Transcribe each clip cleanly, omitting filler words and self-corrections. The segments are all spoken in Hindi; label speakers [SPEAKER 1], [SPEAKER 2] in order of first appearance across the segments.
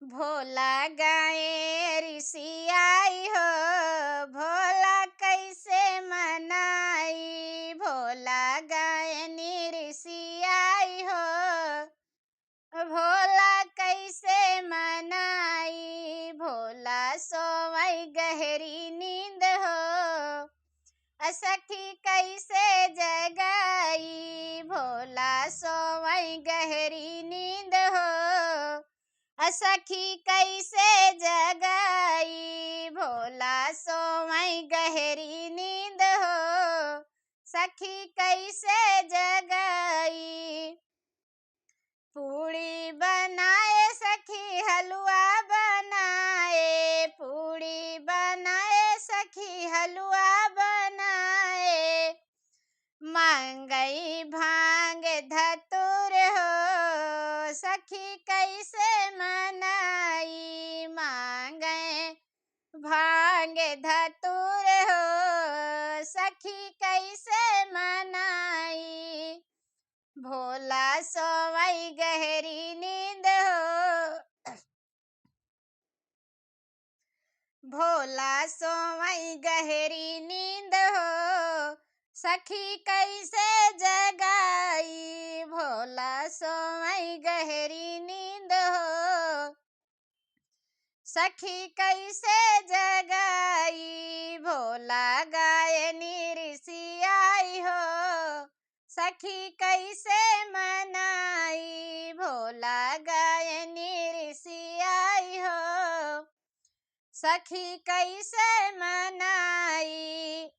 [SPEAKER 1] भोला गाए ऋषियाई हो, भोला कैसे मनाई। भोला गायनी ऋषियाई हो, भोला कैसे मनाई। भोला सोवई गहरी नींद हो, सखी कैसे जगाई। भोला सोवई गहरी नींद हो, सखी कैसे जगाई। भोला सोवई गहरी नींद हो, सखी कैसे जगाई। पूड़ी बनाए सखी हलवा बनाए, पूड़ी बनाए सखी हलवा बनाए। मांगई भांग धतुर हो, सखी कैसे मनाई। मांगे भांग धतुर हो, सखी कैसे मनाई। भोला सोवई गहरी नींद हो, भोला सोवई गहरी नींद हो, सखी कैसे जगाई। भोला सोवई गहरी नींद हो, सखी कैसे जगाई। भोला गायनी ऋषियाई हो, सखी कैसे मनाई। भोला गायनी ऋषियाई हो, सखी कैसे मनाई।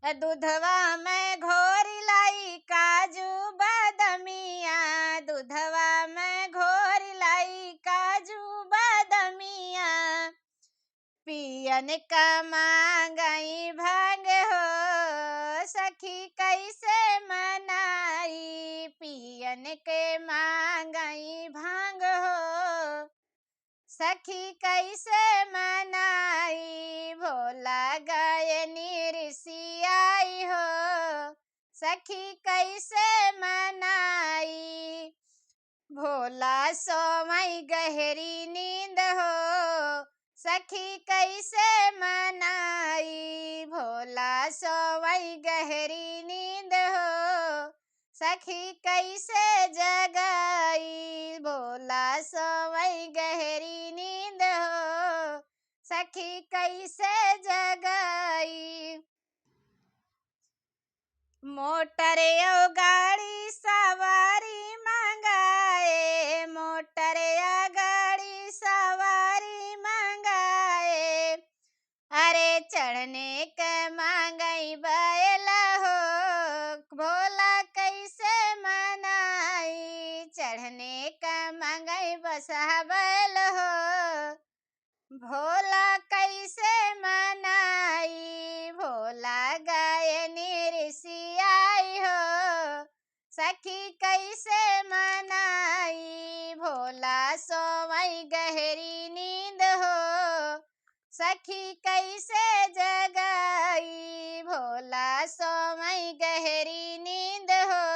[SPEAKER 1] दूधवा में घोर लाई काजू बादमिया, दूधवा में घोर लाई काजू बादमिया। पियन का मांगई भांग हो, सखी कैसे मनाई। पियन के मांगई भांग हो, सखी कैसे मनाई। भोला गायनी ऋषियाई हो, सखी कैसे मनाई। भोला सोवई गहरी नींद हो, सखी कैसे मनाई। भोला सोवई गहरी नींद हो, सखी कैसे जगाई। भोला सोवई गहरी नींद हो, सखी कैसे जगाई। मोटर यो गाड़ी सवारी मंगाए, मोटर या गाड़ी सवारी मंगाए। अरे चढ़ने के मांगई बैल हो, भोला कैसे मनाई। चढ़ने का मांगई बसहा बैल हो, भोला कैसे मनाई। भोला गायनी ऋषियाई हो, सखी कैसे मनाई। भोला सोवई गहरी नींद हो, सखी कैसे जगाई। भोला सोवई गहरी नींद हो,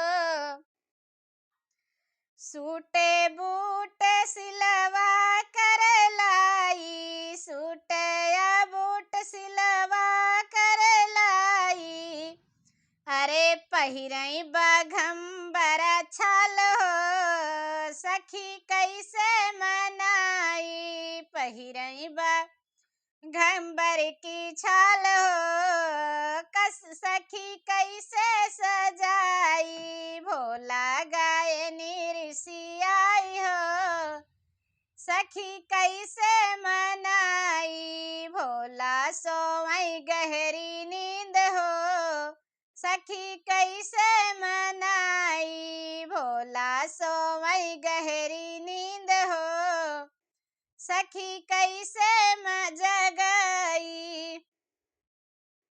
[SPEAKER 1] सूटे बूट सिलवा कर लाई। सूटे या बूट सिलवा कर लाई। अरे पहिरई बाघंबर छाल हो, सखी कैसे मनाई। पहिरई बाघंबर की छाल हो, कस सखी कैसे सजाई। भोला गायनी ऋषियाई हो, सखी कैसे मनाई। भोला सोवई गहरी नींद हो, सखी कैसे मनाई। भोला सोवई गहरी नींद हो, सखी कैसे जगाई।